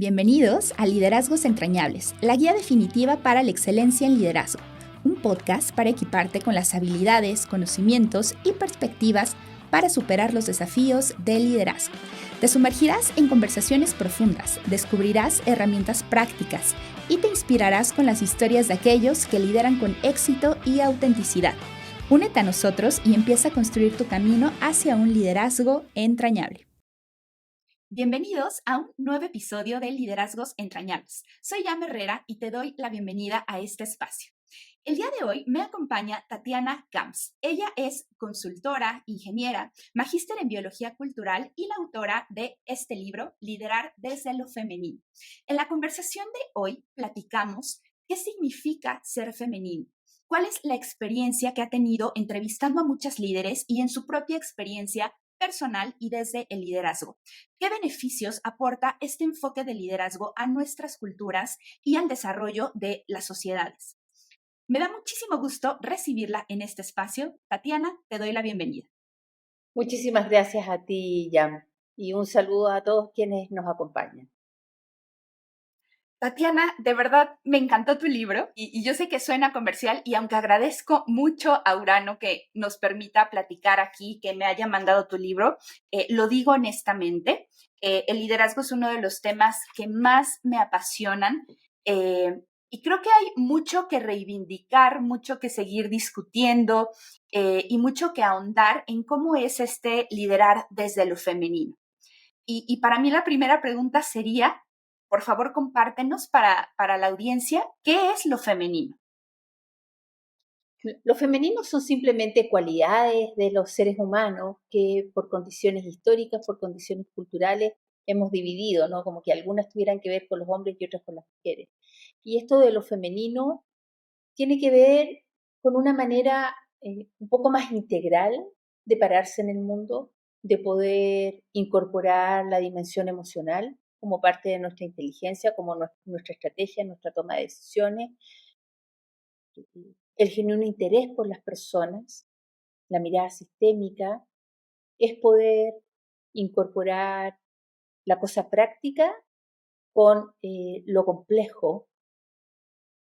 Bienvenidos a Liderazgos Entrañables, la guía definitiva para la excelencia en liderazgo, un podcast para equiparte con las habilidades, conocimientos y perspectivas para superar los desafíos del liderazgo. Te sumergirás en conversaciones profundas, descubrirás herramientas prácticas y te inspirarás con las historias de aquellos que lideran con éxito y autenticidad. Únete a nosotros y empieza a construir tu camino hacia un liderazgo entrañable. Bienvenidos a un nuevo episodio de Liderazgos Entrañables. Soy Yam Herrera y te doy la bienvenida a este espacio. El día de hoy me acompaña Tatiana Camps. Ella es consultora, ingeniera, magíster en biología cultural y la autora de este libro, Liderar desde lo femenino. En la conversación de hoy platicamos qué significa ser femenino, cuál es la experiencia que ha tenido entrevistando a muchas líderes y en su propia experiencia personal y desde el liderazgo. ¿Qué beneficios aporta este enfoque de liderazgo a nuestras culturas y al desarrollo de las sociedades? Me da muchísimo gusto recibirla en este espacio. Tatiana, te doy la bienvenida. Muchísimas gracias a ti, Yam, y un saludo a todos quienes nos acompañan. Tatiana, de verdad me encantó tu libro y yo sé que suena comercial y aunque agradezco mucho a Urano que nos permita platicar aquí, que me haya mandado tu libro, lo digo honestamente, el liderazgo es uno de los temas que más me apasionan y creo que hay mucho que reivindicar, mucho que seguir discutiendo y mucho que ahondar en cómo es este liderar desde lo femenino. Y para mí la primera pregunta sería, por favor, compártenos para la audiencia, ¿qué es lo femenino? Los femeninos son simplemente cualidades de los seres humanos que por condiciones históricas, por condiciones culturales, hemos dividido, ¿no? Como que algunas tuvieran que ver con los hombres y otras con las mujeres. Y esto de lo femenino tiene que ver con una manera un poco más integral de pararse en el mundo, de poder incorporar la dimensión emocional como parte de nuestra inteligencia, como nuestra estrategia, nuestra toma de decisiones, el genuino interés por las personas, la mirada sistémica, es poder incorporar la cosa práctica con lo complejo,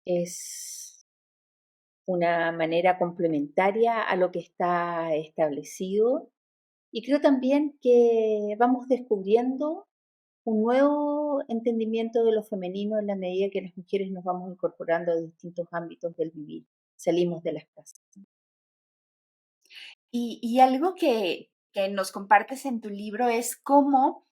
es una manera complementaria a lo que está establecido. Y creo también que vamos descubriendo un nuevo entendimiento de lo femenino en la medida que las mujeres nos vamos incorporando a distintos ámbitos del vivir. Salimos de las casas. Y algo que nos compartes en tu libro es cómo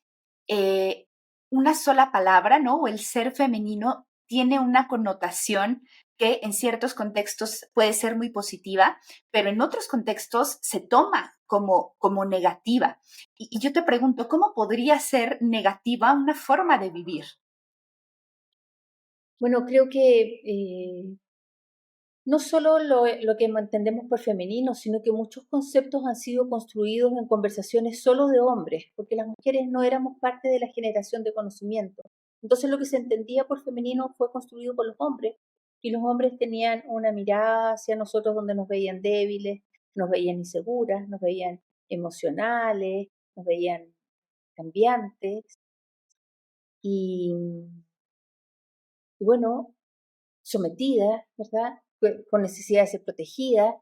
una sola palabra, ¿no? O el ser femenino tiene una connotación que en ciertos contextos puede ser muy positiva, pero en otros contextos se toma como negativa. Y yo te pregunto, ¿cómo podría ser negativa una forma de vivir? Bueno, creo que no solo lo que entendemos por femenino, sino que muchos conceptos han sido construidos en conversaciones solo de hombres, porque las mujeres no éramos parte de la generación de conocimiento. Entonces lo que se entendía por femenino fue construido por los hombres, y los hombres tenían una mirada hacia nosotros donde nos veían débiles, nos veían inseguras, nos veían emocionales, nos veían cambiantes. Y, y bueno, sometida, ¿verdad? Con necesidad de ser protegida.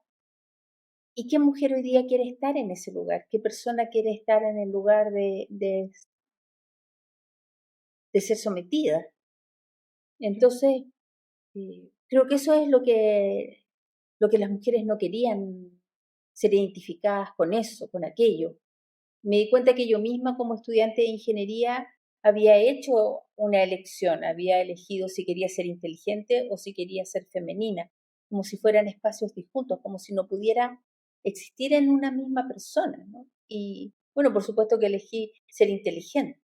¿Y qué mujer hoy día quiere estar en ese lugar? ¿Qué persona quiere estar en el lugar de ser sometida? Entonces, creo que eso es lo que las mujeres no querían ser identificadas con eso, con aquello. Me di cuenta que yo misma como estudiante de ingeniería había hecho una elección, había elegido si quería ser inteligente o si quería ser femenina, como si fueran espacios disjuntos, como si no pudiera existir en una misma persona, ¿no? Y bueno, por supuesto que elegí ser inteligente,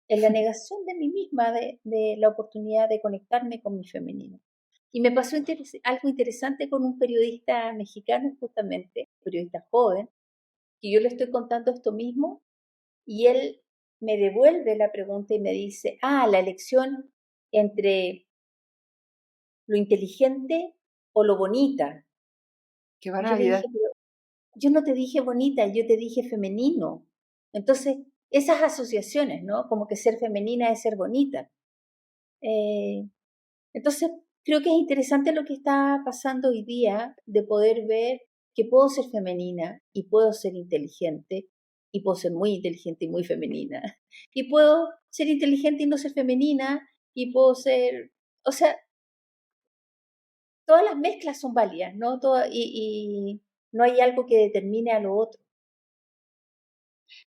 en la negación de mí misma, de la oportunidad de conectarme con mi femenino. Y me pasó algo interesante con un periodista mexicano, justamente, periodista joven, que yo le estoy contando esto mismo y él me devuelve la pregunta y me dice, la elección entre lo inteligente o lo bonita. Qué Y yo le dije, barbaridad. pero yo no te dije bonita, yo te dije femenino. Entonces, esas asociaciones, ¿no? Como que ser femenina es ser bonita. Eh, entonces, creo que es interesante lo que está pasando hoy día de poder ver que puedo ser femenina y puedo ser inteligente y puedo ser muy inteligente y muy femenina. Y puedo ser inteligente y no ser femenina y puedo ser, o sea, todas las mezclas son válidas, ¿no? Y no hay algo que determine a lo otro.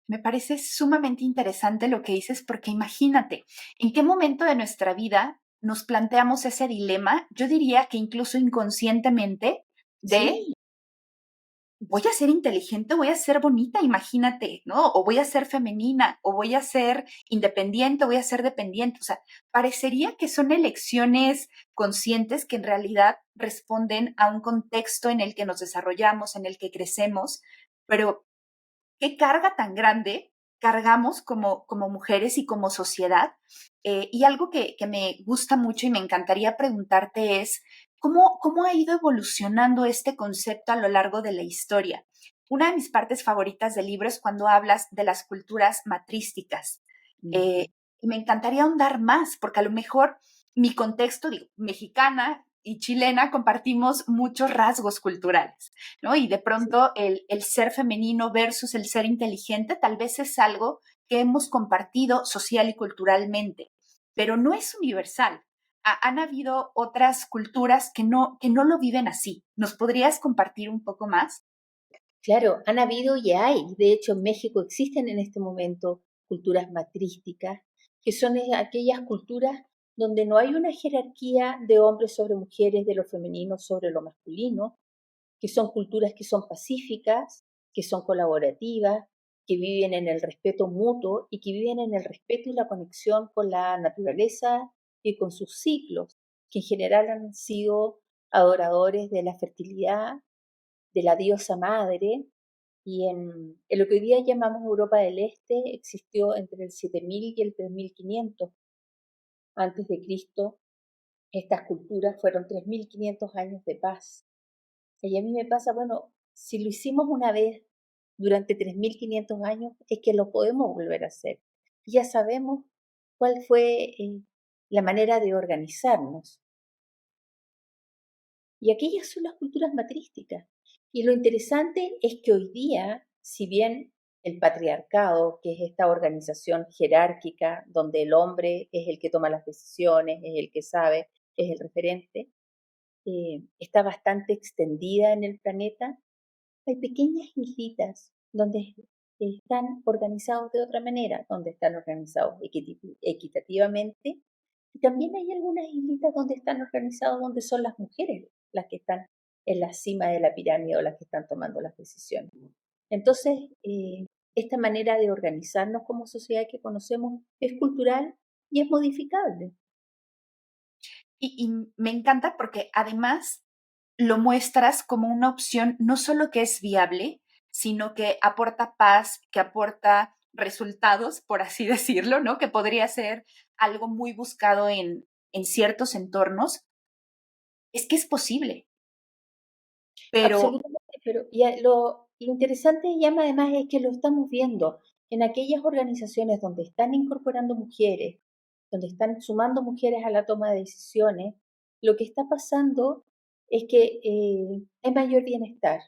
Me parece sumamente interesante lo que dices porque imagínate, ¿en qué momento de nuestra vida nos planteamos ese dilema? Yo diría que incluso inconscientemente de Sí, voy a ser inteligente, voy a ser bonita, imagínate, ¿no? O voy a ser femenina, o voy a ser independiente, o voy a ser dependiente. O sea, parecería que son elecciones conscientes que en realidad responden a un contexto en el que nos desarrollamos, en el que crecemos, pero qué carga tan grande cargamos como mujeres y como sociedad. Y algo que me gusta mucho y me encantaría preguntarte es, ¿cómo ha ido evolucionando este concepto a lo largo de la historia? Una de mis partes favoritas del libro es cuando hablas de las culturas matrísticas. ujú, Eh, y me encantaría ahondar más, porque a lo mejor mi contexto, digo, mexicana y chilena, compartimos muchos rasgos culturales. ¿No? Y de sí, pronto el ser femenino versus el ser inteligente tal vez es algo que hemos compartido social y culturalmente, pero no es universal. Han habido otras culturas que no lo viven así. ¿Nos podrías compartir un poco más? claro, han habido y hay. De hecho, en México existen en este momento culturas matrísticas, que son aquellas culturas donde no hay una jerarquía de hombres sobre mujeres, de lo femenino sobre lo masculino, que son culturas que son pacíficas, que son colaborativas, que viven en el respeto mutuo y que viven en el respeto y la conexión con la naturaleza y con sus ciclos, que en general han sido adoradores de la fertilidad, de la diosa madre, y en lo que hoy día llamamos Europa del Este existió entre el 7000 y el 3500 antes de Cristo. Estas culturas fueron 3500 años de paz. Y a mí me pasa, bueno, si lo hicimos una vez durante 3500 años, es que lo podemos volver a hacer. Ya sabemos cuál fue la manera de organizarnos. Y aquellas son las culturas matrísticas. Y lo interesante es que hoy día, si bien el patriarcado, que es esta organización jerárquica donde el hombre es el que toma las decisiones, es el que sabe, es el referente, está bastante extendida en el planeta, hay pequeñas islitas donde están organizados de otra manera, donde están organizados equitativamente. Y también hay algunas islitas donde están organizados, donde son las mujeres las que están en la cima de la pirámide o las que están tomando las decisiones. Entonces, esta manera de organizarnos como sociedad que conocemos es cultural y es modificable. Y me encanta porque además lo muestras como una opción no solo que es viable, sino que aporta paz, que aporta resultados, por así decirlo, ¿no? Que podría ser algo muy buscado en ciertos entornos. Es que es posible, pero Absolutamente, pero ya lo interesante, llama además, es que lo estamos viendo en aquellas organizaciones donde están incorporando mujeres, donde están sumando mujeres a la toma de decisiones, lo que está pasando es que hay mayor bienestar,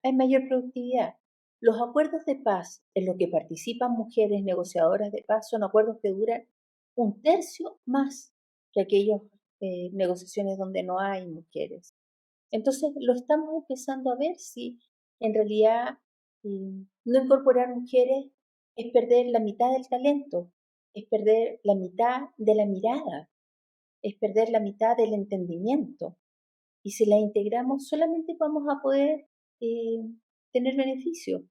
hay mayor productividad. Los acuerdos de paz en los que participan mujeres negociadoras de paz son acuerdos que duran un tercio más que aquellas negociaciones donde no hay mujeres. Entonces lo estamos empezando a ver si en realidad no incorporar mujeres es perder la mitad del talento, es perder la mitad de la mirada, es perder la mitad del entendimiento. Y si la integramos solamente vamos a poder eh, tener beneficio.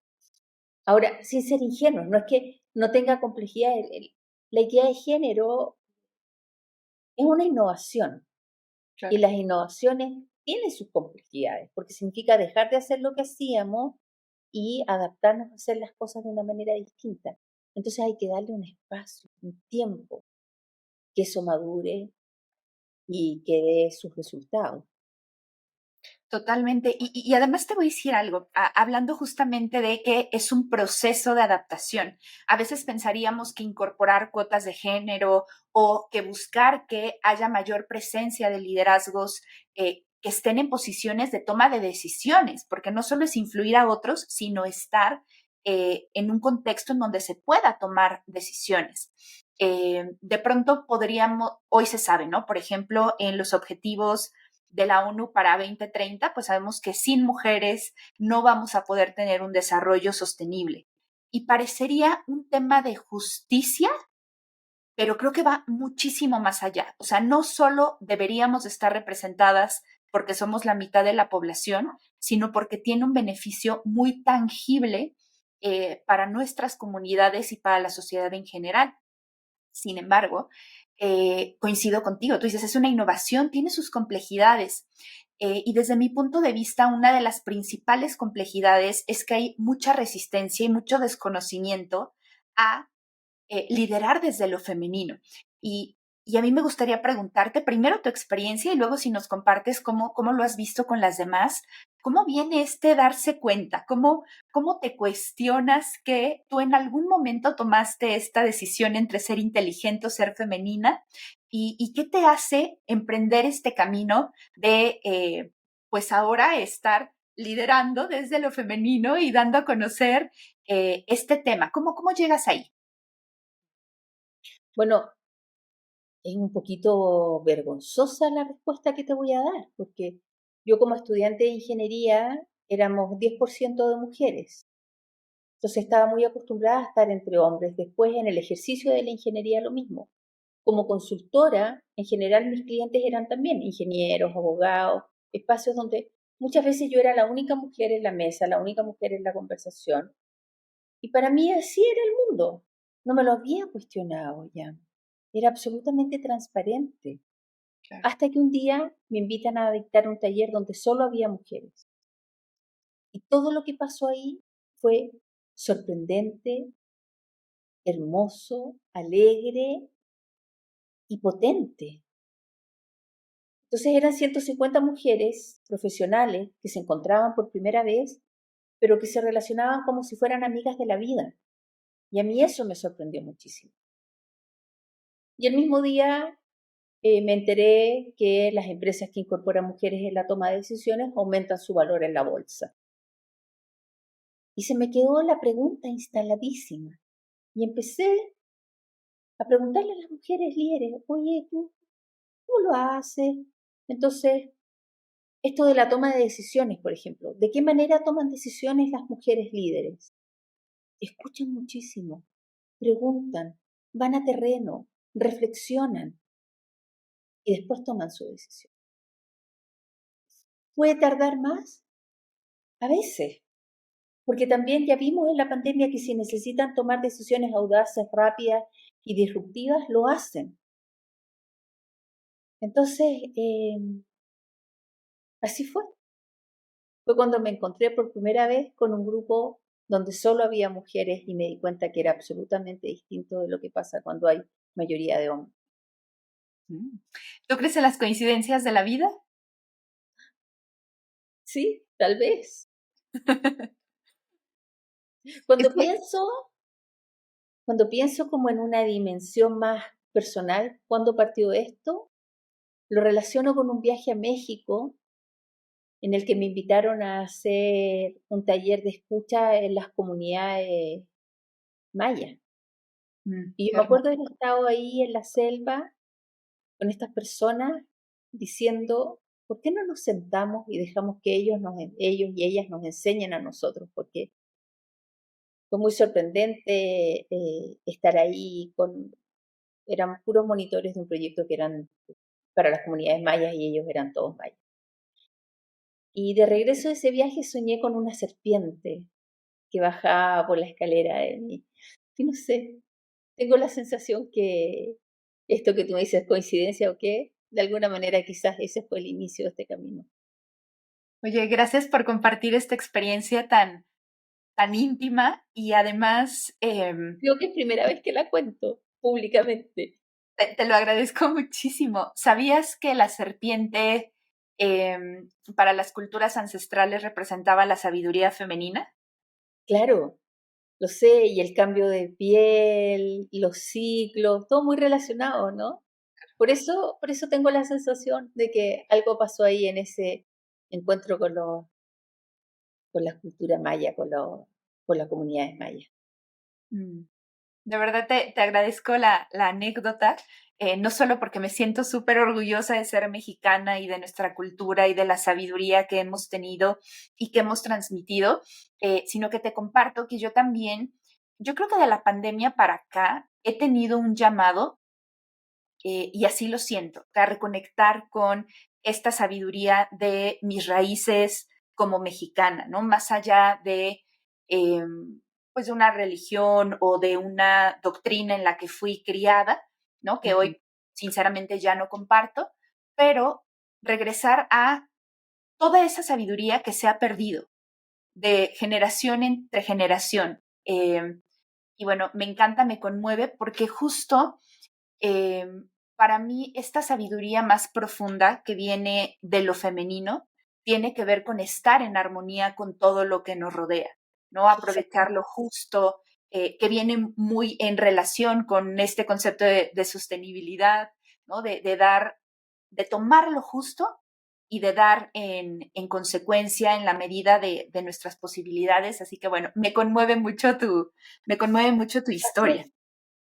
Ahora, sin ser ingenuos, no es que no tenga complejidad. La equidad de género es una innovación. Y claro. las innovaciones tienen sus complejidades, porque significa dejar de hacer lo que hacíamos y adaptarnos a hacer las cosas de una manera distinta. Entonces hay que darle un espacio, un tiempo, que eso madure y que dé sus resultados. Totalmente. Y además te voy a decir algo, hablando justamente de que es un proceso de adaptación. A veces pensaríamos que incorporar cuotas de género o que buscar que haya mayor presencia de liderazgos que estén en posiciones de toma de decisiones, porque no solo es influir a otros, sino estar en un contexto en donde se pueda tomar decisiones. De pronto podríamos, hoy se sabe, ¿no? Por ejemplo, en los objetivos de la ONU para 2030, pues sabemos que sin mujeres no vamos a poder tener un desarrollo sostenible. Y parecería un tema de justicia, pero creo que va muchísimo más allá. O sea, no solo deberíamos estar representadas porque somos la mitad de la población, sino porque tiene un beneficio muy tangible para nuestras comunidades y para la sociedad en general. Sin embargo, coincido contigo, tú dices, es una innovación, tiene sus complejidades. Y desde mi punto de vista, una de las principales complejidades es que hay mucha resistencia y mucho desconocimiento a liderar desde lo femenino. Y a mí me gustaría preguntarte primero tu experiencia y luego si nos compartes cómo lo has visto con las demás, cómo viene este darse cuenta, cómo te cuestionas que tú en algún momento tomaste esta decisión entre ser inteligente o ser femenina y qué te hace emprender este camino de, pues ahora estar liderando desde lo femenino y dando a conocer este tema. ¿Cómo llegas ahí? Bueno, es un poquito vergonzosa la respuesta que te voy a dar, porque yo como estudiante de ingeniería éramos 10% de mujeres. Entonces estaba muy acostumbrada a estar entre hombres. Después en el ejercicio de la ingeniería lo mismo. Como consultora, en general mis clientes eran también ingenieros, abogados, espacios donde muchas veces yo era la única mujer en la mesa, la única mujer en la conversación. Y para mí así era el mundo. No me lo había cuestionado ya. Era absolutamente transparente. Claro. Hasta que un día me invitan a dictar un taller donde solo había mujeres. Y todo lo que pasó ahí fue sorprendente, hermoso, alegre y potente. Entonces eran 150 mujeres profesionales que se encontraban por primera vez, pero que se relacionaban como si fueran amigas de la vida. Y a mí eso me sorprendió muchísimo. Y el mismo día me enteré que las empresas que incorporan mujeres en la toma de decisiones aumentan su valor en la bolsa. Y se me quedó la pregunta instaladísima. Y empecé a preguntarle a las mujeres líderes, oye, ¿tú cómo lo haces? Entonces, esto de la toma de decisiones, por ejemplo, ¿de qué manera toman decisiones las mujeres líderes? Escuchan muchísimo, preguntan, van a terreno, reflexionan y después toman su decisión. ¿Puede tardar más? A veces, porque también ya vimos en la pandemia que si necesitan tomar decisiones audaces, rápidas y disruptivas, lo hacen. Entonces, así fue. Fue cuando me encontré por primera vez con un grupo donde solo había mujeres y me di cuenta que era absolutamente distinto de lo que pasa cuando hay mayoría de hombres. ¿Tú crees en las coincidencias de la vida? Sí, tal vez. Es Cuando que pienso, cuando pienso como en una dimensión más personal, ¿cuándo partió esto? Lo relaciono con un viaje a México en el que me invitaron a hacer un taller de escucha en las comunidades mayas. Y yo qué me hermoso. acuerdo de haber estado ahí en la selva con estas personas diciendo, ¿por qué no nos sentamos y dejamos que ellos y ellas nos enseñen a nosotros? Porque fue muy sorprendente estar ahí eran puros monitores de un proyecto que eran para las comunidades mayas y ellos eran todos mayas. Y de regreso de ese viaje soñé con una serpiente que bajaba por la escalera de mí. Y no sé, tengo la sensación que esto que tú me dices es coincidencia o qué, de alguna manera quizás ese fue el inicio de este camino. Oye, gracias por compartir esta experiencia tan íntima y además Creo que es primera vez que la cuento públicamente. te lo agradezco muchísimo. ¿Sabías que la serpiente para las culturas ancestrales representaba la sabiduría femenina. Claro, lo sé, y el cambio de piel, los ciclos, todo muy relacionado, ¿no? Por eso tengo la sensación de que algo pasó ahí en ese encuentro con la cultura maya, con las comunidades mayas. Mm. De verdad te agradezco la anécdota, no solo porque me siento súper orgullosa de ser mexicana y de nuestra cultura y de la sabiduría que hemos tenido y que hemos transmitido, sino que te comparto que yo también, yo creo que de la pandemia para acá he tenido un llamado, y así lo siento, a reconectar con esta sabiduría de mis raíces como mexicana, ¿no? Más allá de, eh, pues, de una religión o de una doctrina en la que fui criada, ¿no? Que Ujú. hoy, sinceramente, ya no comparto, pero regresar a toda esa sabiduría que se ha perdido de generación entre generación. Y bueno, me encanta, me conmueve porque justo eh, para mí esta sabiduría más profunda que viene de lo femenino tiene que ver con estar en armonía con todo lo que nos rodea, ¿no? Aprovechar lo justo, que viene muy en relación con este concepto de sostenibilidad, ¿no? De dar, de tomar lo justo y de dar en consecuencia en la medida de nuestras posibilidades. Así que bueno, me conmueve mucho tu historia.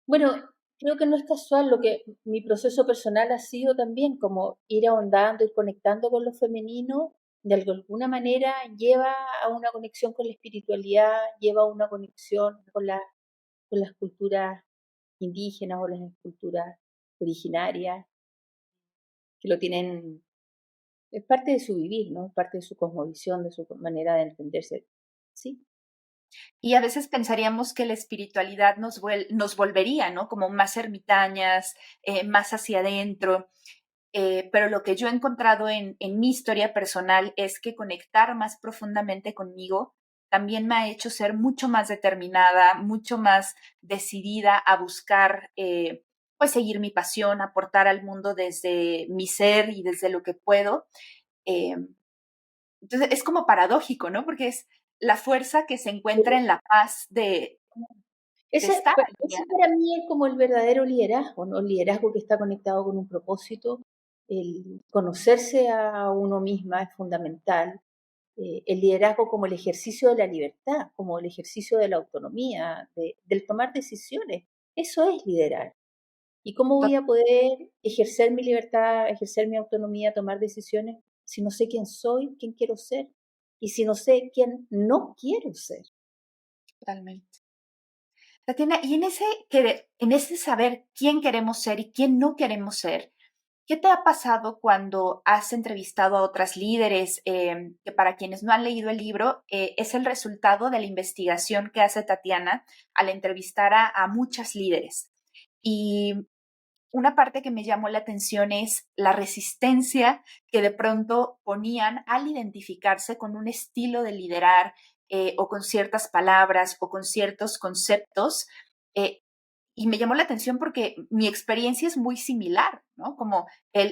Bueno, creo que no es casual lo que mi proceso personal ha sido también como ir ahondando, ir conectando con lo femenino, de alguna manera lleva a una conexión con la espiritualidad, lleva a una conexión con las culturas indígenas o las culturas originarias, que lo tienen, es parte de su vivir, ¿no? Es parte de su cosmovisión, de su manera de entenderse. Sí, Y a veces pensaríamos que la espiritualidad nos volvería, ¿no? Como más ermitañas, más hacia adentro. Pero lo que yo he encontrado en mi historia personal es que conectar más profundamente conmigo también me ha hecho ser mucho más determinada, mucho más decidida a buscar, pues, seguir mi pasión, aportar al mundo desde mi ser y desde lo que puedo. Eh, entonces es como paradójico, ¿no? Porque es la fuerza que se encuentra en la paz de estar ese alineada. para mí es como el verdadero liderazgo, ¿no? El liderazgo que está conectado con un propósito, el conocerse a uno misma es fundamental, el liderazgo como el ejercicio de la libertad, como el ejercicio de la autonomía, del tomar decisiones, eso es liderar. ¿Y cómo voy a poder ejercer mi libertad, ejercer mi autonomía, tomar decisiones si no sé quién soy, quién quiero ser? Y si no sé quién no quiero ser. Totalmente. Tatiana, y en ese saber quién queremos ser y quién no queremos ser, ¿qué te ha pasado cuando has entrevistado a otras líderes? Que para quienes no han leído el libro, es el resultado de la investigación que hace Tatiana al entrevistar a muchas líderes. Y una parte que me llamó la atención es la resistencia que de pronto ponían al identificarse con un estilo de liderar, o con ciertas palabras o con ciertos conceptos. eh, y me llamó la atención porque mi experiencia es muy similar, ¿no? Como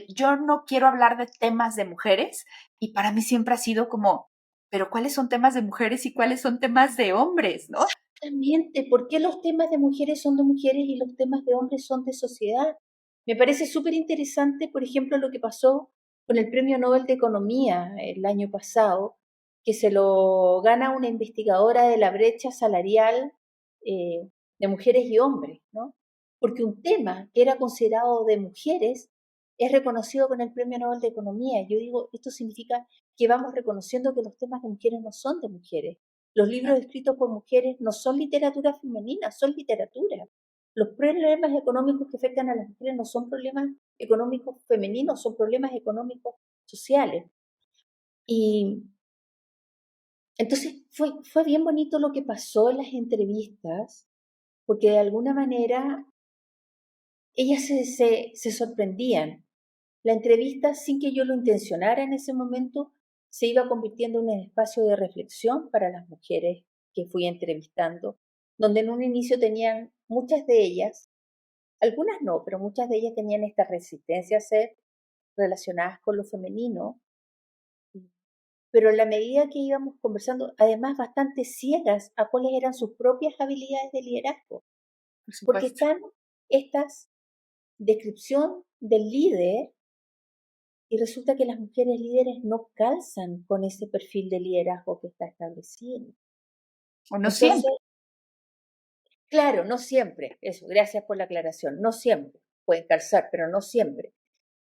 yo no quiero hablar de temas de mujeres y para mí siempre ha sido como, pero ¿cuáles son temas de mujeres y cuáles son temas de hombres, ¿no? Exactamente, ¿por qué los temas de mujeres son de mujeres y los temas de hombres son de sociedad? Me parece súper interesante, por ejemplo, lo que pasó con el Premio Nobel de Economía el año pasado, que se lo gana una investigadora de la brecha salarial de mujeres y hombres, ¿no? Porque un tema que era considerado de mujeres es reconocido con el Premio Nobel de Economía. Yo digo, esto significa que vamos reconociendo que los temas de mujeres no son de mujeres. Los libros escritos por mujeres no son literatura femenina, son literatura. Los problemas económicos que afectan a las mujeres no son problemas económicos femeninos, son problemas económicos sociales. Y entonces fue bien bonito lo que pasó en las entrevistas, porque de alguna manera ellas se sorprendían. La entrevista, sin que yo lo intencionara en ese momento, se iba convirtiendo en un espacio de reflexión para las mujeres que fui entrevistando, donde en un inicio tenían muchas de ellas, algunas no, pero muchas de ellas tenían esta resistencia a ser relacionadas con lo femenino, pero en la medida que íbamos conversando, además bastante ciegas a cuáles eran sus propias habilidades de liderazgo, Por porque supuesto. están estas descripción del líder y resulta que las mujeres líderes no calzan con ese perfil de liderazgo que está establecido. O no Entonces, siempre. claro, no siempre, eso, gracias por la aclaración, no siempre pueden calzar, pero no siempre.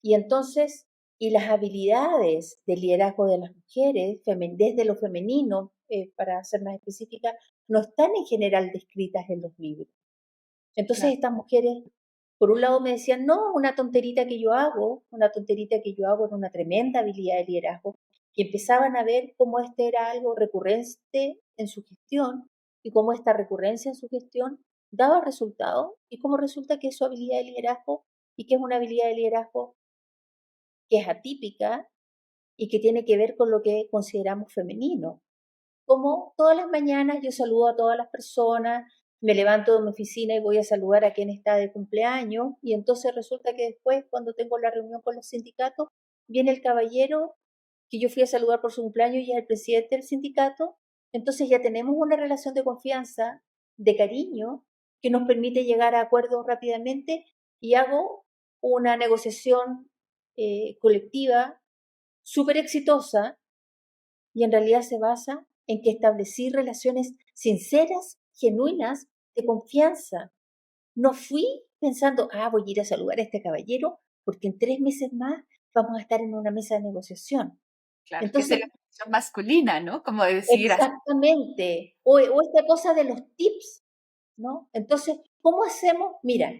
Y entonces, y las habilidades de liderazgo de las mujeres, desde lo femenino, para ser más específica, no están en general descritas en los libros. Entonces Claro. estas mujeres, por un lado me decían, no, una tonterita que yo hago era una tremenda habilidad de liderazgo, y empezaban a ver cómo este era algo recurrente en su gestión y cómo esta recurrencia en su gestión daba resultados y cómo resulta que es su habilidad de liderazgo y que es una habilidad de liderazgo que es atípica y que tiene que ver con lo que consideramos femenino. Como todas las mañanas yo saludo a todas las personas, me levanto de mi oficina y voy a saludar a quien está de cumpleaños, y entonces resulta que después, cuando tengo la reunión con los sindicatos, viene el caballero que yo fui a saludar por su cumpleaños y es el presidente del sindicato, entonces ya tenemos una relación de confianza, de cariño, que nos permite llegar a acuerdos rápidamente y hago una negociación colectiva súper exitosa y en realidad se basa en que establecí relaciones sinceras, genuinas, de confianza. No fui pensando, voy a ir a saludar a este caballero porque en 3 meses más vamos a estar en una mesa de negociación. Claro, que es Entonces, la posición masculina, ¿no? Como decir así. exactamente, o esta cosa de los tips, ¿no? Entonces, ¿cómo hacemos? Mira,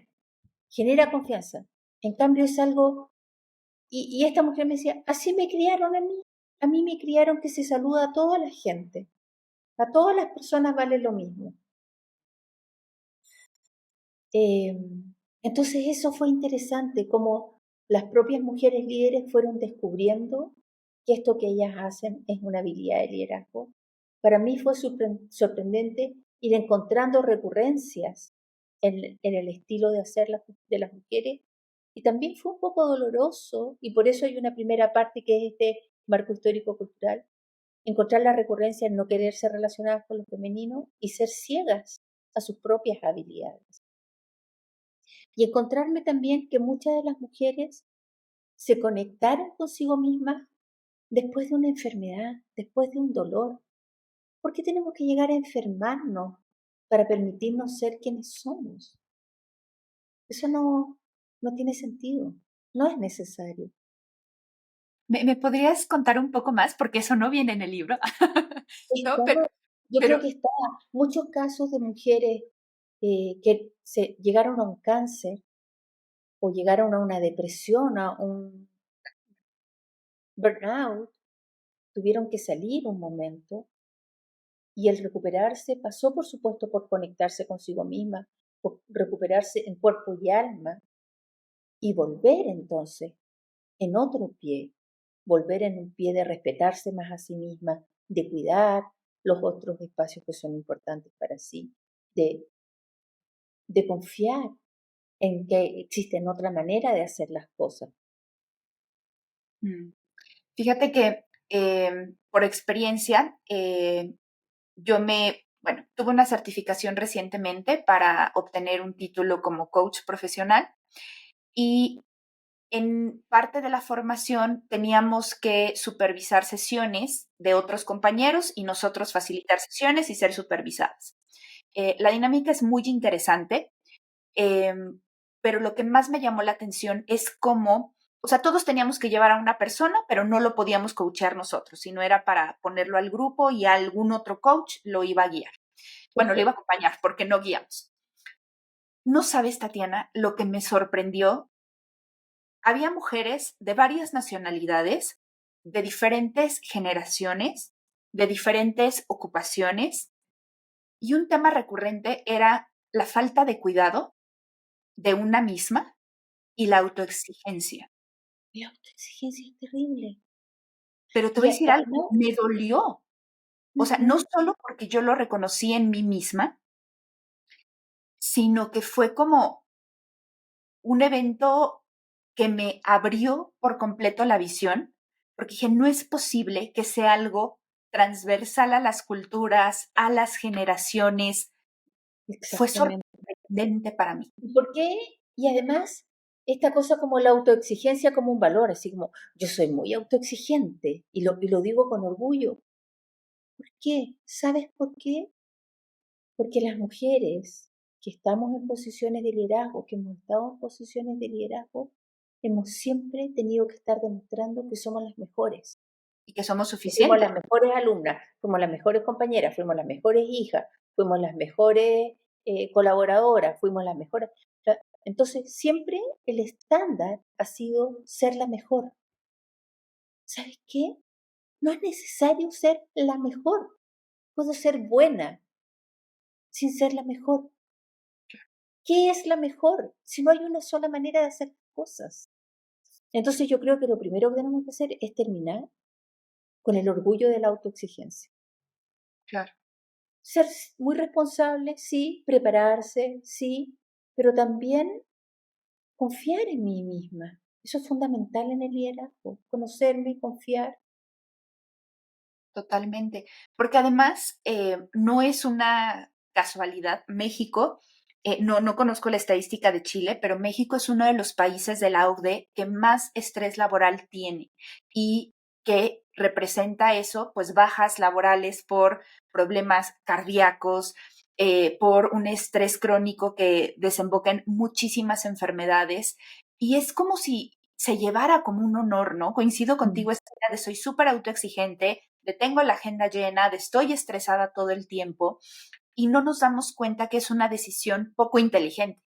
genera confianza. En cambio es algo, y esta mujer me decía, así me criaron a mí me criaron que se saluda a toda la gente. A todas las personas vale lo mismo. Eh, entonces eso fue interesante, como las propias mujeres líderes fueron descubriendo que esto que ellas hacen es una habilidad de liderazgo. Para mí fue sorprendente ir encontrando recurrencias en el estilo de hacer de las mujeres y también fue un poco doloroso y por eso hay una primera parte que es este marco histórico cultural, encontrar la recurrencia en no querer ser relacionadas con lo femenino y ser ciegas a sus propias habilidades. Y encontrarme también que muchas de las mujeres se conectaron consigo mismas después de una enfermedad, después de un dolor. ¿Por qué tenemos que llegar a enfermarnos para permitirnos ser quienes somos? Eso no tiene sentido, no es necesario. ¿Me podrías contar un poco más? Porque eso no viene en el libro, ¿no? Está, yo creo Pero, que está muchos casos de mujeres que llegaron a un cáncer o llegaron a una depresión, a un burnout, tuvieron que salir un momento y el recuperarse pasó, por supuesto, por conectarse consigo misma, por recuperarse en cuerpo y alma y volver entonces en otro pie, volver en un pie de respetarse más a sí misma, de cuidar los otros espacios que son importantes para sí, de, de confiar en que existe otra manera de hacer las cosas. fíjate que por experiencia, bueno, tuve una certificación recientemente para obtener un título como coach profesional y en parte de la formación teníamos que supervisar sesiones de otros compañeros y nosotros facilitar sesiones y ser supervisadas. La dinámica es muy interesante, eh, pero lo que más me llamó la atención es cómo, o sea, todos teníamos que llevar a una persona, pero no lo podíamos coachear nosotros, sino era para ponerlo al grupo y algún otro coach lo iba a guiar. Bueno, lo iba a Perfecto. acompañar porque no guiamos. No sabes, Tatiana, lo que me sorprendió. Había mujeres de varias nacionalidades, de diferentes generaciones, de diferentes ocupaciones, y un tema recurrente era la falta de cuidado de una misma y la autoexigencia. La autoexigencia es terrible. Pero te Y voy a decir algo, además, me dolió. O sea, no ujú, solo porque yo lo reconocí en mí misma, sino que fue como un evento que me abrió por completo la visión, porque dije, no es posible que sea algo transversal a las culturas, a las generaciones. Fue Exactamente. sorprendente para mí. ¿Por qué? Y además, esta cosa como la autoexigencia como un valor, así como yo soy muy autoexigente y lo digo con orgullo. ¿Por qué? ¿Sabes por qué? Porque las mujeres que estamos en posiciones de liderazgo, que hemos estado en posiciones de liderazgo, hemos siempre tenido que estar demostrando que somos las mejores, Y que somos que fuimos suficientes. las mejores alumnas, fuimos las mejores compañeras, fuimos las mejores hijas, fuimos las mejores colaboradoras, fuimos las mejores. O sea, entonces, siempre el estándar ha sido ser la mejor. ¿Sabes qué? No es necesario ser la mejor. Puedo ser buena sin ser la mejor. ¿Qué es la mejor si no hay una sola manera de hacer cosas? Entonces yo creo que lo primero que tenemos que hacer es terminar con el orgullo de la autoexigencia. Claro. Ser muy responsable, sí, prepararse, sí, pero también confiar en mí misma. Eso es fundamental en el liderazgo, conocerme y confiar. Totalmente, porque además no es una casualidad. México, no conozco la estadística de Chile, pero México es uno de los países de la OCDE que más estrés laboral tiene y que representa eso, pues bajas laborales por problemas cardíacos, por un estrés crónico que desemboca en muchísimas enfermedades. Y es como si se llevara como un honor, ¿no? Coincido Mm. contigo, esta idea de soy súper autoexigente, de tengo la agenda llena, de estoy estresada todo el tiempo y no nos damos cuenta que es una decisión poco inteligente,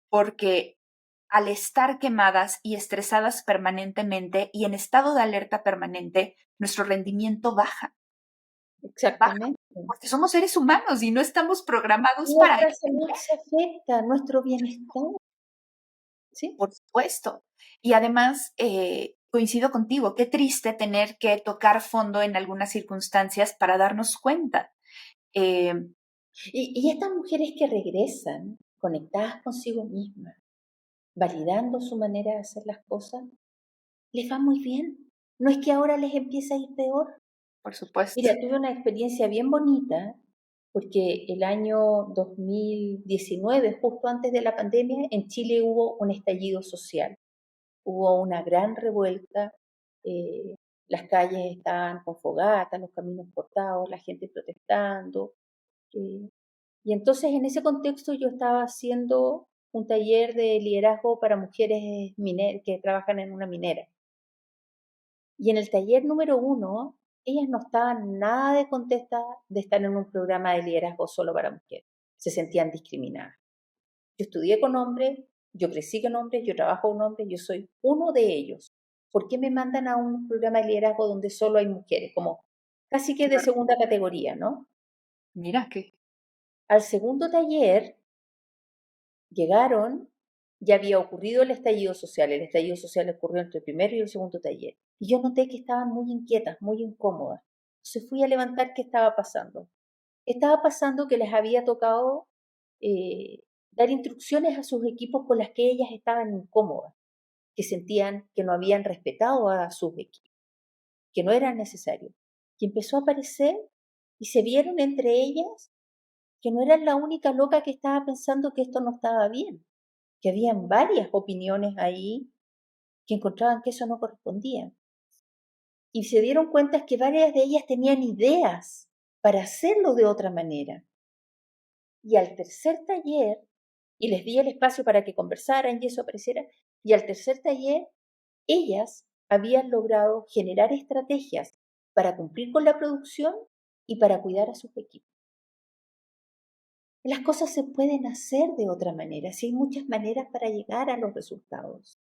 porque al estar quemadas y estresadas permanentemente y en estado de alerta permanente, nuestro rendimiento baja, Exactamente. porque somos seres humanos y no estamos programados para Nuestra ello, salud se afecta, nuestro bienestar, ¿sí? por supuesto. Y además, coincido contigo, qué triste tener que tocar fondo en algunas circunstancias para darnos cuenta. Eh, Y estas mujeres que regresan conectadas consigo mismas, validando su manera de hacer las cosas, les va muy bien. No es que ahora les empiece a ir peor. por supuesto. Mira, tuve una experiencia bien bonita porque el año 2019, justo antes de la pandemia, en Chile hubo un estallido social. Hubo una gran revuelta, eh, las calles estaban con fogatas, los caminos cortados, la gente protestando. eh, y entonces en ese contexto yo estaba haciendo un taller de liderazgo para mujeres que trabajan en una minera. Y en el taller número 1, ellas no estaban nada de contentas de estar en un programa de liderazgo solo para mujeres. Se sentían discriminadas. Yo estudié con hombres, yo crecí con hombres, yo trabajo con hombres, yo soy uno de ellos. ¿Por qué me mandan a un programa de liderazgo donde solo hay mujeres? Como casi que de Claro. segunda categoría, ¿no? Mira que, Al segundo taller llegaron, ya había ocurrido el estallido social ocurrió entre el primero y el segundo taller, y yo noté que estaban muy inquietas, muy incómodas. Entonces fui a levantar qué estaba pasando. Estaba pasando que les había tocado eh, dar instrucciones a sus equipos con las que ellas estaban incómodas, que sentían que no habían respetado a sus equipos, que no era necesario. Y empezó a aparecer y se vieron entre ellas que no eran la única loca que estaba pensando que esto no estaba bien, que habían varias opiniones ahí que encontraban que eso no correspondía. Y se dieron cuenta que varias de ellas tenían ideas para hacerlo de otra manera. Y al tercer taller, y les di el espacio para que conversaran y eso apareciera, y al tercer taller, ellas habían logrado generar estrategias para cumplir con la producción y para cuidar a sus equipos. Las cosas se pueden hacer de otra manera, sí hay muchas maneras para llegar a los resultados.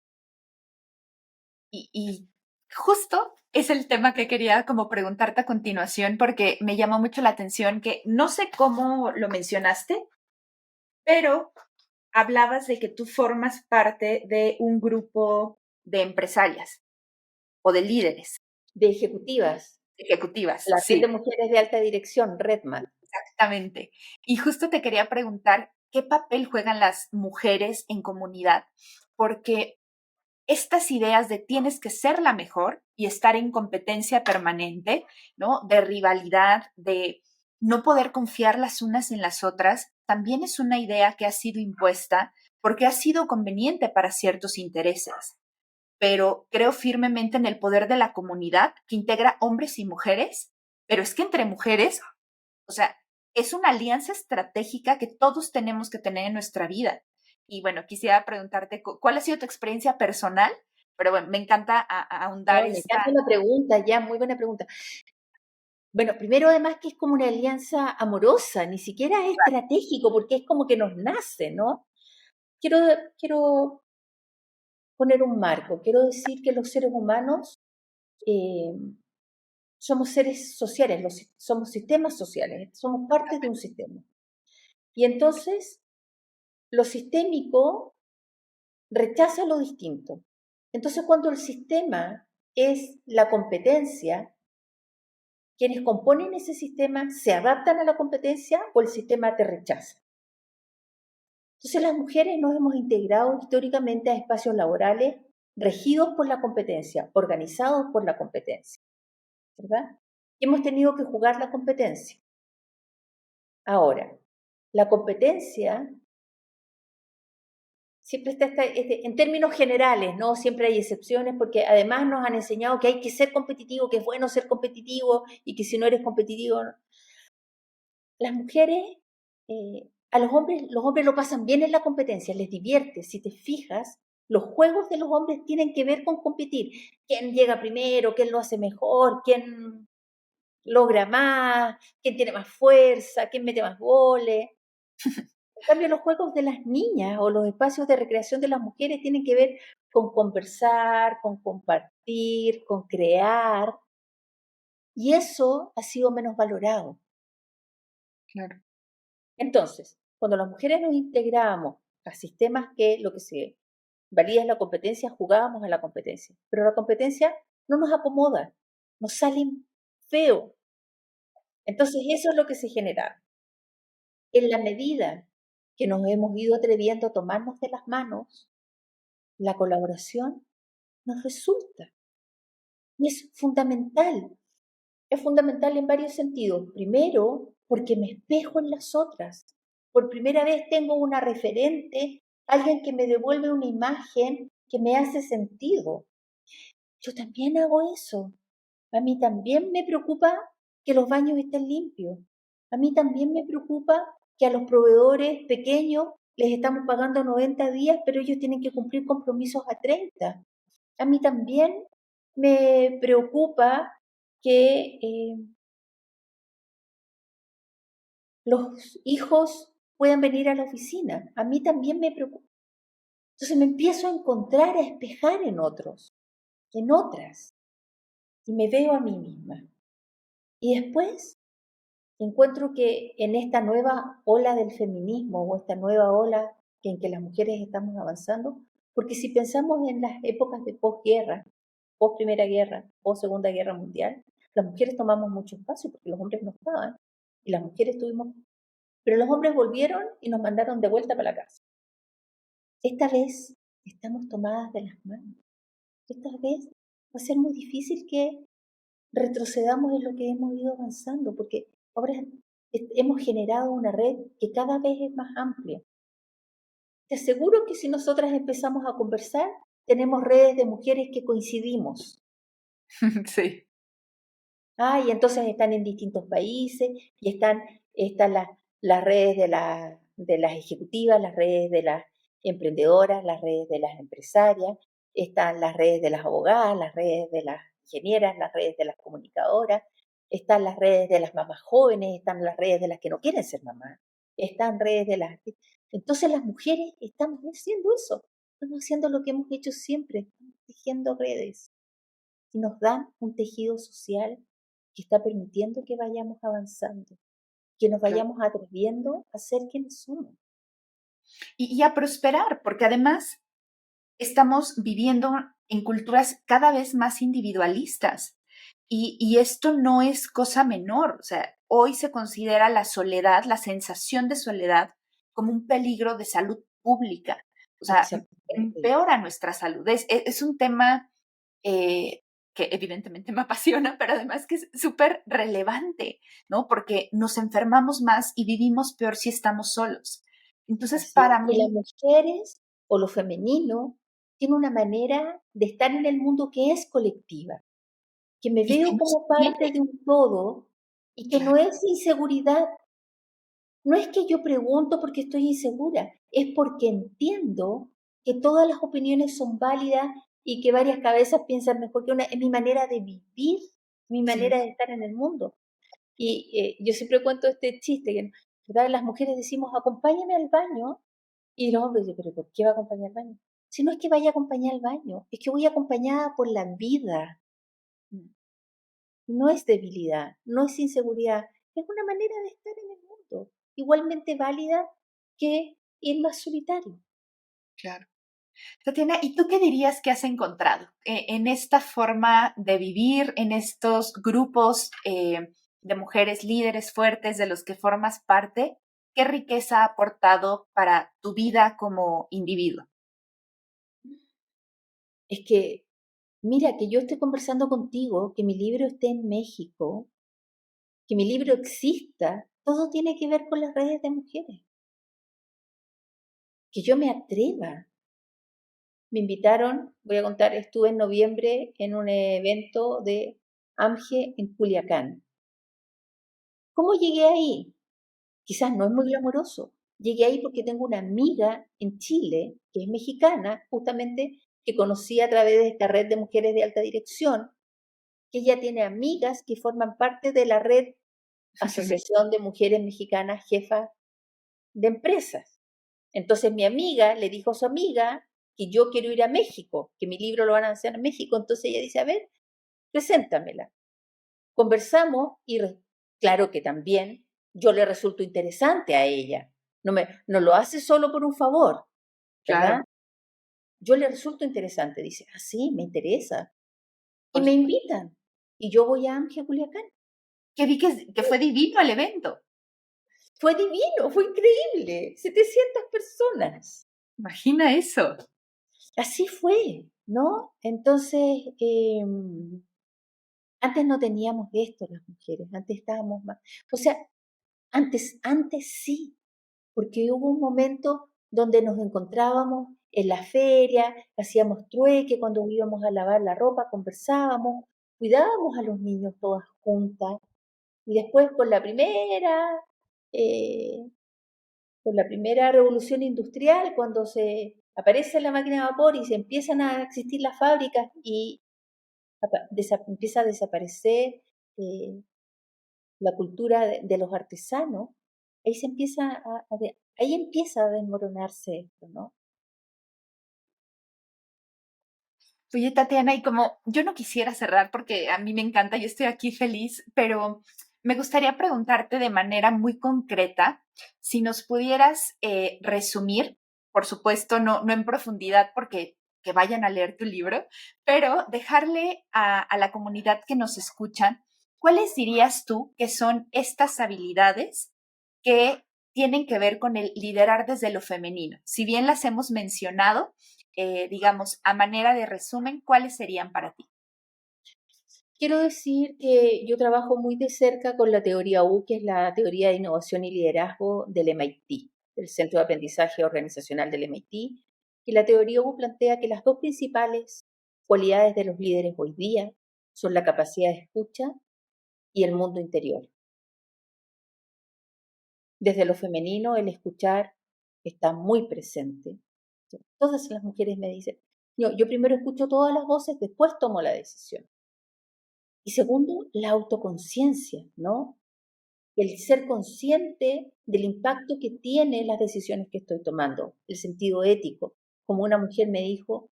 y justo es el tema que quería como preguntarte a continuación, porque me llamó mucho la atención que no sé cómo lo mencionaste, pero hablabas de que tú formas parte de un grupo de empresarias o de líderes De ejecutivas, ejecutivas. la red de Sí, mujeres de alta dirección, Redman. exactamente. Y justo te quería preguntar, ¿qué papel juegan las mujeres en comunidad? Porque estas ideas de tienes que ser la mejor y estar en competencia permanente, ¿no? De rivalidad, de no poder confiar las unas en las otras, también es una idea que ha sido impuesta porque ha sido conveniente para ciertos intereses. Pero creo firmemente en el poder de la comunidad que integra hombres y mujeres, pero es que entre mujeres, o sea, es una alianza estratégica que todos tenemos que tener en nuestra vida. Y bueno, quisiera preguntarte, ¿cuál ha sido tu experiencia personal? Pero bueno, me encanta ahondar Me encanta la pregunta, ya, muy buena pregunta. Bueno, primero además que es como una alianza amorosa, ni siquiera es estratégico, porque es como que nos nace, ¿no? Quiero, quiero poner un marco, quiero decir que los seres humanos eh, somos seres sociales, somos sistemas sociales, somos parte de un sistema. Y entonces, lo sistémico rechaza lo distinto. Entonces, cuando el sistema es la competencia, quienes componen ese sistema se adaptan a la competencia o el sistema te rechaza. Entonces, las mujeres nos hemos integrado históricamente a espacios laborales regidos por la competencia, organizados por la competencia, ¿verdad? Y hemos tenido que jugar la competencia. Ahora, la competencia siempre está, en términos generales, ¿no? Siempre hay excepciones porque además nos han enseñado que hay que ser competitivo, que es bueno ser competitivo y que si no eres competitivo... ¿no? Las mujeres, a los hombres lo pasan bien en la competencia, les divierte. Si te fijas, los juegos de los hombres tienen que ver con competir. ¿Quién llega primero? ¿Quién lo hace mejor? ¿Quién logra más? ¿Quién tiene más fuerza? ¿Quién mete más goles? En cambio, los juegos de las niñas o los espacios de recreación de las mujeres tienen que ver con conversar, con compartir, con crear, y eso ha sido menos valorado. Claro. Entonces, cuando las mujeres nos integramos a sistemas que lo que se valía es la competencia, jugábamos a la competencia, pero la competencia no nos acomoda, nos sale feo. Entonces, eso es lo que se genera. En la medida que nos hemos ido atreviendo a tomarnos de las manos, la colaboración nos resulta. Y es fundamental en varios sentidos. Primero, porque me espejo en las otras. Por primera vez tengo una referente, alguien que me devuelve una imagen que me hace sentido. Yo también hago eso. A mí también me preocupa que los baños estén limpios. A mí también me preocupa que a los proveedores pequeños les estamos pagando 90 días, pero ellos tienen que cumplir compromisos a 30. A mí también me preocupa que los hijos puedan venir a la oficina. A mí también me preocupa. Entonces me empiezo a encontrar, a espejar en otros, en otras, y me veo a mí misma. Y después encuentro que en esta nueva ola del feminismo o esta nueva ola en que las mujeres estamos avanzando, porque si pensamos en las épocas de posguerra, post Primera Guerra, post Segunda Guerra Mundial, las mujeres tomamos mucho espacio porque los hombres no estaban y las mujeres tuvimos, pero los hombres volvieron y nos mandaron de vuelta para la casa. Esta vez estamos tomadas de las manos. Esta vez va a ser muy difícil que retrocedamos en lo que hemos ido avanzando, porque ahora hemos generado una red que cada vez es más amplia. Te aseguro que si nosotras empezamos a conversar, tenemos redes de mujeres que coincidimos. Sí. Y entonces están en distintos países y están las redes de las ejecutivas, las redes de las emprendedoras, las redes de las empresarias, están las redes de las abogadas, las redes de las ingenieras, las redes de las comunicadoras, están las redes de las mamás jóvenes, están las redes de las que no quieren ser mamás, están redes de las... Entonces las mujeres estamos haciendo eso, estamos haciendo lo que hemos hecho siempre, estamos tejiendo redes y nos dan un tejido social que está permitiendo que vayamos avanzando, que nos vayamos atreviendo a ser quienes somos. Y a prosperar, porque además estamos viviendo en culturas cada vez más individualistas y esto no es cosa menor. O sea, hoy se considera la soledad, la sensación de soledad, como un peligro de salud pública. O sea, Exactamente. empeora nuestra salud. Es un tema que evidentemente me apasiona, pero además que es súper relevante, ¿no? Porque nos enfermamos más y vivimos peor si estamos solos. Entonces, Así es. para Y las mí, mujeres o lo femenino tiene una manera de estar en el mundo que es colectiva, que me y que veo nos como parte tiene, de un todo y que no claro, es inseguridad. No es que yo pregunto porque estoy insegura, es porque entiendo que todas las opiniones son válidas y que varias cabezas piensan mejor que una. Es mi manera de vivir, mi sí, manera de estar en el mundo. Y yo siempre cuento este chiste, que ¿verdad? Las mujeres decimos, acompáñame al baño, y los hombres dicen, pero ¿por qué va a acompañar al baño? Si no es que vaya a acompañar al baño, es que voy acompañada por la vida. mm, No es debilidad, no es inseguridad, es una manera de estar en el mundo, igualmente válida que ir más solitario. claro. Tatiana, ¿y tú qué dirías que has encontrado en esta forma de vivir, en estos grupos de mujeres líderes fuertes de los que formas parte? ¿Qué riqueza ha aportado para tu vida como individuo? Es que, mira, que yo estoy conversando contigo, que mi libro esté en México, que mi libro exista, todo tiene que ver con las redes de mujeres. Que yo me atreva. Me invitaron, voy a contar, estuve en noviembre en un evento de AMGE en Culiacán. ¿Cómo llegué ahí? Quizás no es muy glamoroso. Llegué ahí porque tengo una amiga en Chile, que es mexicana, justamente, que conocí a través de esta red de mujeres de alta dirección, que ella tiene amigas que forman parte de la red Asociación de Mujeres Mexicanas Jefas de Empresas. Entonces mi amiga le dijo a su amiga que yo quiero ir a México, que mi libro lo van a hacer en México. Entonces ella dice, a ver, preséntamela. Conversamos y claro que también yo le resulto interesante a ella. No lo hace solo por un favor, ¿verdad? Claro, Yo le resulto interesante. Dice, ah, sí, me interesa. Y por me supuesto. invitan. Y yo voy a Ángel Culiacán. Que vi que fue divino el evento. Fue divino, fue increíble. 700 personas. Imagina eso. Así fue, ¿no? Entonces, antes no teníamos esto las mujeres, antes estábamos más. O sea, antes sí, porque hubo un momento donde nos encontrábamos en la feria, hacíamos trueque cuando íbamos a lavar la ropa, conversábamos, cuidábamos a los niños todas juntas. Y después eh, con la primera revolución industrial, cuando se aparece la máquina de vapor y se empiezan a existir las fábricas y empieza a desaparecer eh, la cultura de los artesanos, ahí se empieza ahí empieza a desmoronarse esto, ¿no? Oye, Tatiana, y como yo no quisiera cerrar porque a mí me encanta, yo estoy aquí feliz, pero me gustaría preguntarte de manera muy concreta si nos pudieras resumir, por supuesto, no en profundidad porque que vayan a leer tu libro, pero dejarle a la comunidad que nos escuchan, ¿cuáles dirías tú que son estas habilidades que tienen que ver con el liderar desde lo femenino? Si bien las hemos mencionado, digamos, a manera de resumen, ¿cuáles serían para ti? Quiero decir que yo trabajo muy de cerca con la teoría U, que es la teoría de innovación y liderazgo del MIT, del Centro de Aprendizaje Organizacional del MIT, y la teoría U plantea que las dos principales cualidades de los líderes hoy día son la capacidad de escucha y el mundo interior. Desde lo femenino, el escuchar está muy presente. Todas las mujeres me dicen, yo primero escucho todas las voces, después tomo la decisión. Y segundo, la autoconciencia, ¿no? El ser consciente del impacto que tienen las decisiones que estoy tomando, el sentido ético. Como una mujer me dijo,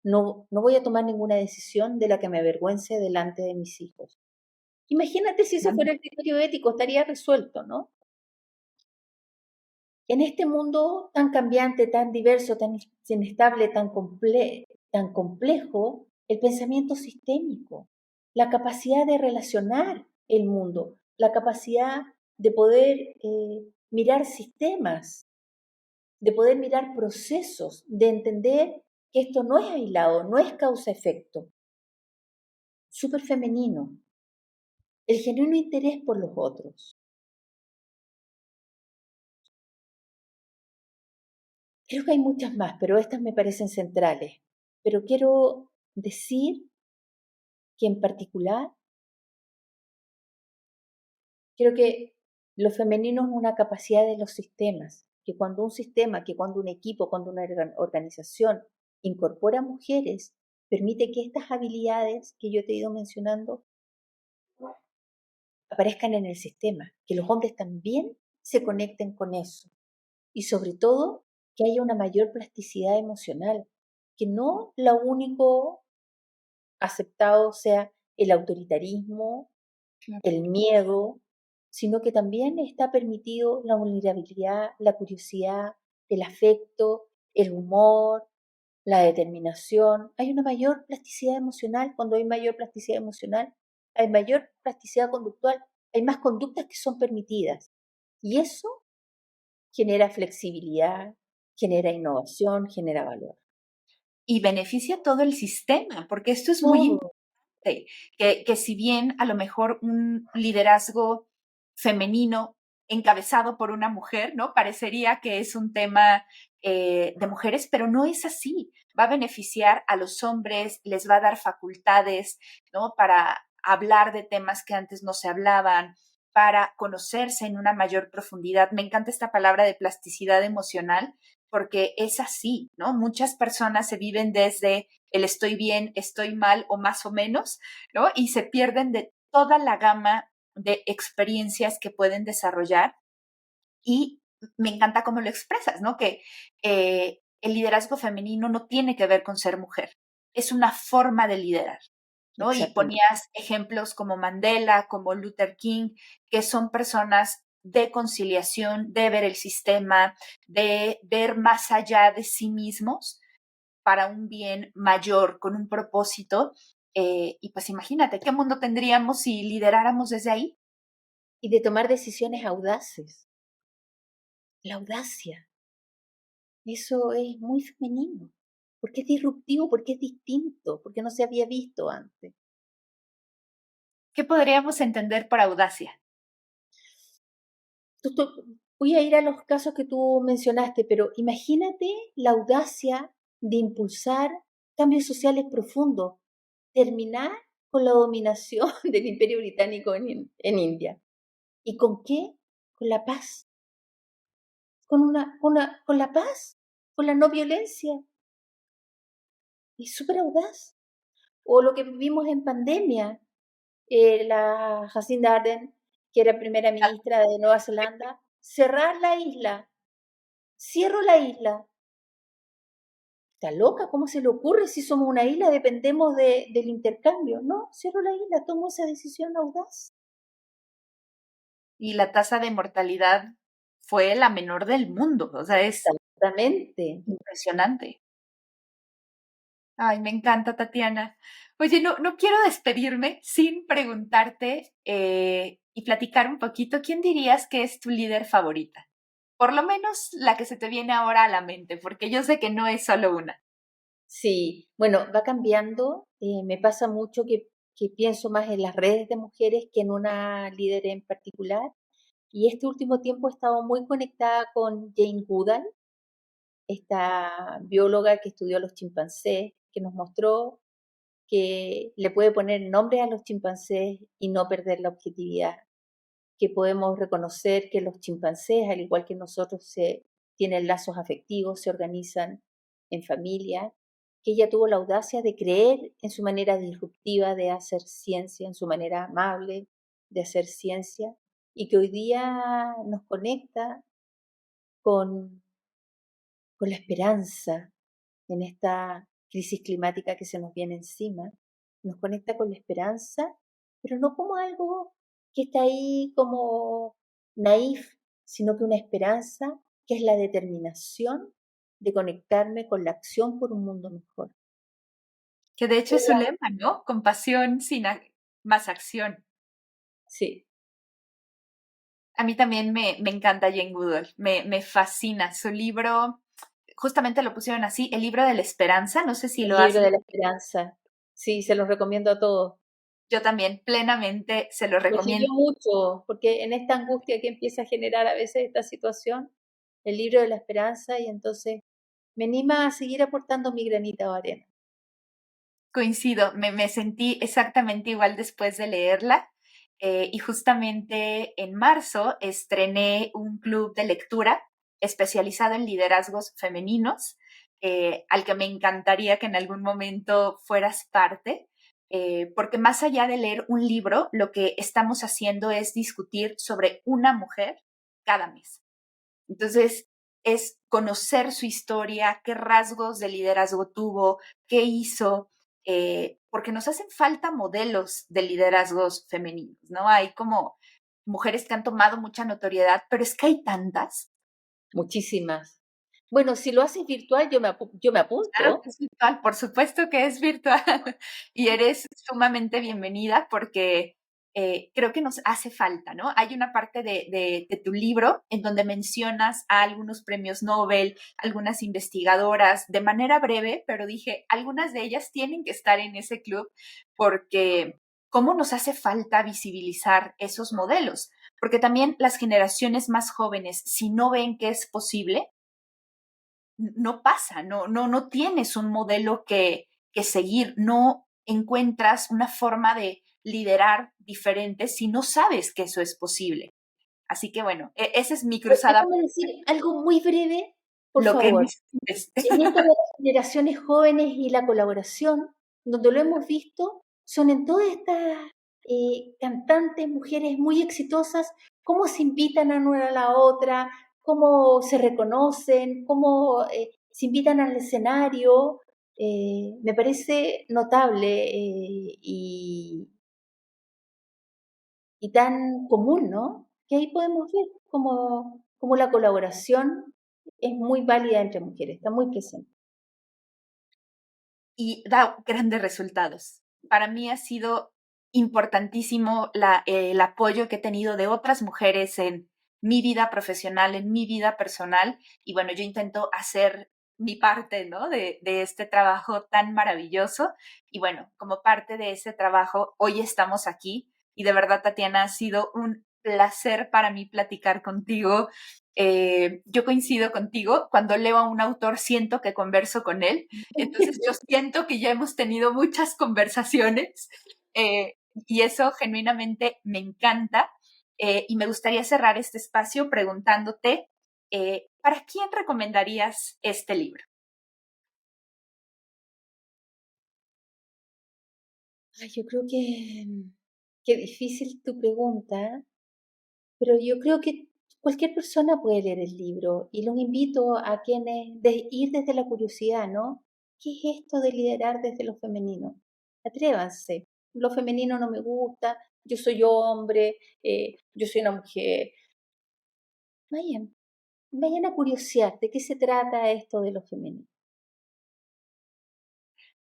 no voy a tomar ninguna decisión de la que me avergüence delante de mis hijos. Imagínate si ese fuera el criterio ético, estaría resuelto, ¿no? En este mundo tan cambiante, tan diverso, tan inestable, tan complejo, el pensamiento sistémico, la capacidad de relacionar el mundo, la capacidad de poder mirar sistemas, de poder mirar procesos, de entender que esto no es aislado, no es causa-efecto. Súper femenino. El genuino interés por los otros. Creo que hay muchas más, pero estas me parecen centrales. Pero quiero decir que en particular, creo que lo femenino es una capacidad de los sistemas, que cuando un sistema, que cuando un equipo, cuando una organización incorpora mujeres, permite que estas habilidades que yo te he ido mencionando aparezcan en el sistema, que los hombres también se conecten con eso y sobre todo que haya una mayor plasticidad emocional, que no lo único aceptado sea el autoritarismo, el miedo, sino que también está permitido la vulnerabilidad, la curiosidad, el afecto, el humor, la determinación. Hay una mayor plasticidad emocional. Cuando hay mayor plasticidad emocional, hay mayor plasticidad conductual, hay más conductas que son permitidas. Y eso genera flexibilidad, genera innovación, genera valor. Y beneficia todo el sistema, porque esto es muy Todo. importante, que si bien a lo mejor un liderazgo femenino encabezado por una mujer, ¿no? Parecería que es un tema de mujeres, pero no es así. Va a beneficiar a los hombres, les va a dar facultades, ¿no? Para hablar de temas que antes no se hablaban, para conocerse en una mayor profundidad. Me encanta esta palabra de plasticidad emocional, porque es así, ¿no? Muchas personas se viven desde el estoy bien, estoy mal o más o menos, ¿no? Y se pierden de toda la gama de experiencias que pueden desarrollar. Y me encanta cómo lo expresas, ¿no? Que el liderazgo femenino no tiene que ver con ser mujer, es una forma de liderar, ¿no? Y Exactamente. ponías ejemplos como Mandela, como Luther King, que son personas de conciliación, de ver el sistema, de ver más allá de sí mismos para un bien mayor, con un propósito. Y pues imagínate, ¿qué mundo tendríamos si lideráramos desde ahí? Y de tomar decisiones audaces. La audacia. Eso es muy femenino. Porque es disruptivo, porque es distinto, porque no se había visto antes. ¿Qué podríamos entender por audacia? Voy a ir a los casos que tú mencionaste, pero imagínate la audacia de impulsar cambios sociales profundos, terminar con la dominación del Imperio Británico en India. ¿Y con qué? Con la paz, con la paz, con la no violencia. Es súper audaz. O lo que vivimos en pandemia, la Jacinda Ardern, que era primera ministra de Nueva Zelanda, cerrar la isla. Cierro la isla. ¿Está loca? ¿Cómo se le ocurre si somos una isla? Dependemos del intercambio. No, cierro la isla, tomo esa decisión audaz. Y la tasa de mortalidad fue la menor del mundo, o sea, es Exactamente. impresionante. Ay, me encanta, Tatiana. Oye, no quiero despedirme sin preguntarte y platicar un poquito, ¿quién dirías que es tu líder favorita? Por lo menos la que se te viene ahora a la mente, porque yo sé que no es solo una. Sí, bueno, va cambiando. Me pasa mucho que pienso más en las redes de mujeres que en una líder en particular. Y este último tiempo he estado muy conectada con Jane Goodall, esta bióloga que estudió los chimpancés, que nos mostró que le puede poner nombre a los chimpancés y no perder la objetividad, que podemos reconocer que los chimpancés, al igual que nosotros, tienen lazos afectivos, se organizan en familia, que ella tuvo la audacia de creer en su manera disruptiva de hacer ciencia, en su manera amable de hacer ciencia, y que hoy día nos conecta con, con la esperanza en esta crisis climática que se nos viene encima, nos conecta con la esperanza, pero no como algo que está ahí como naif, sino que una esperanza que es la determinación de conectarme con la acción por un mundo mejor. Que de hecho es su lema, ¿no? Compasión sin más acción. Sí, A mí también me encanta Jane Goodall, me fascina. Su libro, justamente lo pusieron así, El libro de la esperanza, no sé si El lo has libro de leído. la esperanza. Sí, se los recomiendo a todos. Yo también plenamente se lo Me sirvió recomiendo. mucho, porque en esta angustia que empieza a generar a veces esta situación, el libro de la esperanza, y entonces me anima a seguir aportando mi granito de arena. Coincido, me sentí exactamente igual después de leerla. Y justamente en marzo estrené un club de lectura especializado en liderazgos femeninos, al que me encantaría que en algún momento fueras parte, porque más allá de leer un libro, lo que estamos haciendo es discutir sobre una mujer cada mes. Entonces, es conocer su historia, qué rasgos de liderazgo tuvo, qué hizo, porque nos hacen falta modelos de liderazgos femeninos, ¿no? Hay como mujeres que han tomado mucha notoriedad, pero es que hay tantas. Muchísimas. Bueno, si lo haces virtual, yo me Claro apunto. que es virtual, por supuesto que es virtual y eres sumamente bienvenida porque creo que nos hace falta, ¿no? Hay una parte de tu libro en donde mencionas a algunos premios Nobel, algunas investigadoras, de manera breve, pero dije, algunas de ellas tienen que estar en ese club porque cómo nos hace falta visibilizar esos modelos, porque también las generaciones más jóvenes, si no ven que es posible, no pasa, no tienes un modelo que seguir, no encuentras una forma de liderar diferente si no sabes que eso es posible. Así que bueno, esa es mi cruzada. Déjame decir algo muy breve, por Lo que favor. necesites. En esto de las generaciones jóvenes y la colaboración, donde lo hemos visto, son en todas estas cantantes, mujeres muy exitosas, cómo se invitan a una a la otra, cómo se reconocen, cómo se invitan al escenario. Me parece notable y tan común, ¿no? Que ahí podemos ver cómo la colaboración es muy válida entre mujeres, está muy presente. Y da grandes resultados. Para mí ha sido importantísimo el apoyo que he tenido de otras mujeres en mi vida profesional, en mi vida personal. Y bueno, yo intento hacer mi parte, ¿no? De este trabajo tan maravilloso. Y bueno, como parte de ese trabajo, hoy estamos aquí. Y de verdad, Tatiana, ha sido un placer para mí platicar contigo. Yo coincido contigo, cuando leo a un autor siento que converso con él, entonces yo siento que ya hemos tenido muchas conversaciones y eso genuinamente me encanta y me gustaría cerrar este espacio preguntándote, ¿para quién recomendarías este libro? Ay, yo creo que difícil tu pregunta, pero yo creo que cualquier persona puede leer el libro y los invito a quienes ir desde la curiosidad, ¿no? ¿Qué es esto de liderar desde lo femenino? Atrévanse. Lo femenino no me gusta, yo soy hombre, yo soy una mujer. Vayan, vayan a curiosear de qué se trata esto de lo femenino.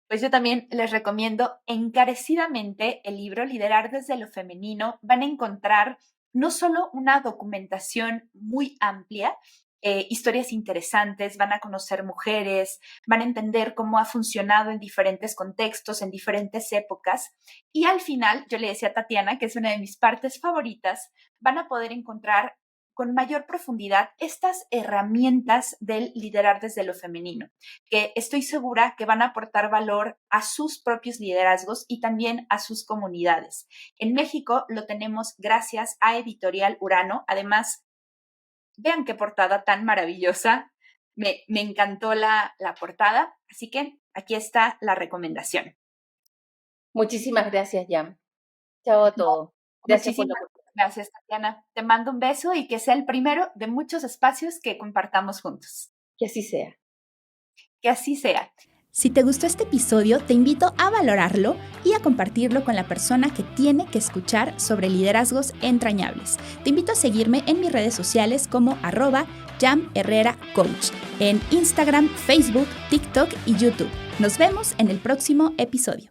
Pues yo también les recomiendo encarecidamente el libro Liderar desde lo femenino. Van a encontrar no solo una documentación muy amplia, historias interesantes, van a conocer mujeres, van a entender cómo ha funcionado en diferentes contextos, en diferentes épocas. Y al final, yo le decía a Tatiana, que es una de mis partes favoritas, van a poder encontrar con mayor profundidad estas herramientas del liderar desde lo femenino, que estoy segura que van a aportar valor a sus propios liderazgos y también a sus comunidades. En México lo tenemos gracias a Editorial Urano. Además, vean qué portada tan maravillosa. Me encantó la portada, así que aquí está la recomendación. Muchísimas gracias, Jan. Chao a No, todos. Gracias por la muchísimas oportunidad. gracias, Tatiana. Te mando un beso y que sea el primero de muchos espacios que compartamos juntos. Que así sea. Que así sea. Si te gustó este episodio, te invito a valorarlo y a compartirlo con la persona que tiene que escuchar sobre liderazgos entrañables. Te invito a seguirme en mis redes sociales como @JamHerreraCoach en Instagram, Facebook, TikTok y YouTube. Nos vemos en el próximo episodio.